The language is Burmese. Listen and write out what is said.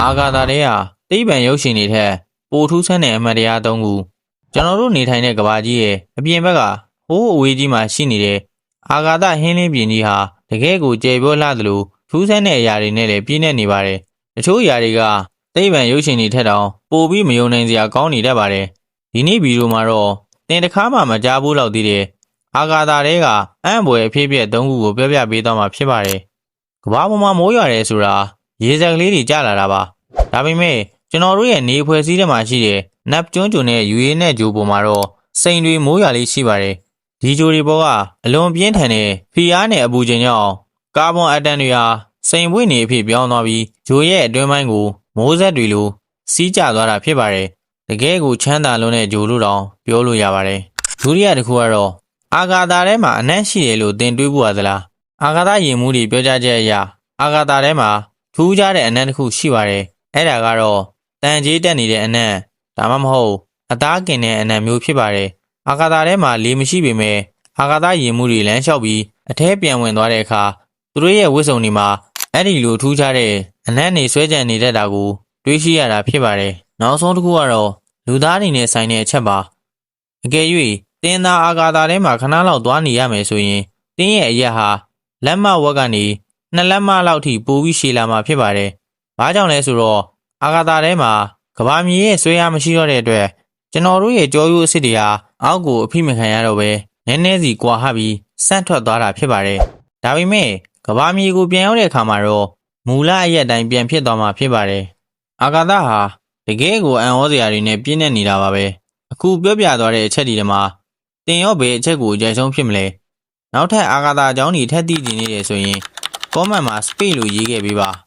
အာဂါသာတွေကသိပ္ပံရုပ်ရှင်တွေထက်ပိုထူးဆန်းတဲ့အမှတ်တရား၃ခုကျွန်တော်တို့နေထိုင်တဲ့ကမ္ဘာကြီးရဲ့အပြင်ဘက်ကဟိုးအဝေးကြီးမှာရှိနေတဲ့အာဂါသဟင်းလင်းပြင်ကြီးဟာတကယ်ကိုကျယ်ပြောလှသလိုထူးဆန်းတဲ့အရာတွေနဲ့လည်းပြည့်နေနေပါတယ်။တချို့အရာတွေကသိပ္ပံရုပ်ရှင်တွေထက်တောင်ပိုပြီးမယုံနိုင်စရာကောင်းနေတတ်ပါတယ်။ဒီနေ့ဗီဒီယိုမှာတော့သင်တစ်ခါမှမကြားဘူးလောက်သေးတဲ့အာဂါသာတွေကအံ့ဖွယ်အဖြစ်အပျက်၃ခုကိုပြောပြပေးသွားမှာဖြစ်ပါတယ်။ကမ္ဘာပေါ်မှာမိုးရွာတယ်ဆိုတာရေစက်ကလေးတွေကျလာတာပါ။ဒါပေမဲ့ကျွန်တော်တို့ရဲ့နေဖွဲ့စည်းထဲမှာရှိတဲ့နပ်ကျွန်းကျုံနဲ့ယူရင်းနဲ့ဂျိုပေါ်မှာတော့စိန်တွေမိုးရွာလေးရှိပါတယ်။ဒီဂျိုတွေပေါ်ကအလွန်ပြင်းထန်တဲ့ဖိအားနဲ့အပူချိန်ကြောင့်ကာဗွန်အက်တမ်တွေဟာစိန်ပွင့်နေအဖြစ်ပြောင်းသွားပြီးဂျိုရဲ့အတွင်းပိုင်းကိုမိုးဆက်တွေလိုစီးကျသွားတာဖြစ်ပါတယ်။တကယ်ကိုချမ်းသာလွန်းတဲ့ဂျိုလို့တောင်ပြောလို့ရပါတယ်။ဒုတိယတစ်ခုကတော့အာဂါသာထဲမှာအနက်ရှိတယ်လို့သင်တွေးဖို့ရသလား။အာဂါသရင်မှုတွေပြောကြချက်အရအာဂါသာထဲမှာထူးခြားတဲ့အနက်တစ်ခုရှိပါတယ်။အဲ့ဒါကတော့တန်ကြေးတက်နေတဲ့အနက်ဒါမှမဟုတ်အသားကင်တဲ့အနံ့မျိုးဖြစ်ပါတယ်။အာဂါသာထဲမှာလေမရှိပေမဲ့အာဂါသရင်မှုတွေလမ်းလျှောက်ပြီးအထဲပြန်ဝင်သွားတဲ့အခါသူတို့ရဲ့ဝတ်စုံတွေမှာအဲ့ဒီလိုထူးခြားတဲ့အနံ့တွေဆွဲကြံနေတတ်တာကိုတွေးရှိရတာဖြစ်ပါတယ်။နောက်ဆုံးတစ်ခုကတော့လူသားတွေနဲ့ဆိုင်တဲ့အချက်ပါ။အကယ်၍တင်းသားအာဂါသာထဲမှာခဏလောက်သွားနေရမယ်ဆိုရင်တင်းရဲ့အရက်ဟာလက်မဝက်ကနေ2လက်မလောက်ထိပိုပြီးရှည်လာမှာဖြစ်ပါတယ်။ဘာကြောင့်လဲဆိုတော့အာဂါသာထဲမှာကဘာမြေရဲ့ဆွဲအားမရှိတော့တဲ့အတွက်ကျွန်တော်တို့ရဲ့ကြောရိုးအစ်စ်တွေဟာအောက်ကိုအဖိမခံရတော့ပဲနည်းနည်းစီကွာဟပြီးဆန့်ထွက်သွားတာဖြစ်ပါတယ်။ဒါပေမဲ့ကဘာမြေကိုပြန်ရောက်တဲ့အခါမှာတော့မူလအရက်တိုင်းပြန်ဖြစ်သွားမှာဖြစ်ပါတယ်။အာဂါသဟာတကယ်ကိုအံ့ဩစရာတွေနဲ့ပြည့်နေနေတာပါပဲ။အခုပြောပြသွားတဲ့အချက်ဒီထဲမှာတင်ရော့ဘယ်အချက်ကိုအကြိုက်ဆုံးဖြစ်မလဲ။နောက်ထပ်အာဂါသအကြောင်းတွေထပ်သိနေနေတယ်ဆိုရင်comment မှာ space လို့ရေးခဲ့ပေးပါ။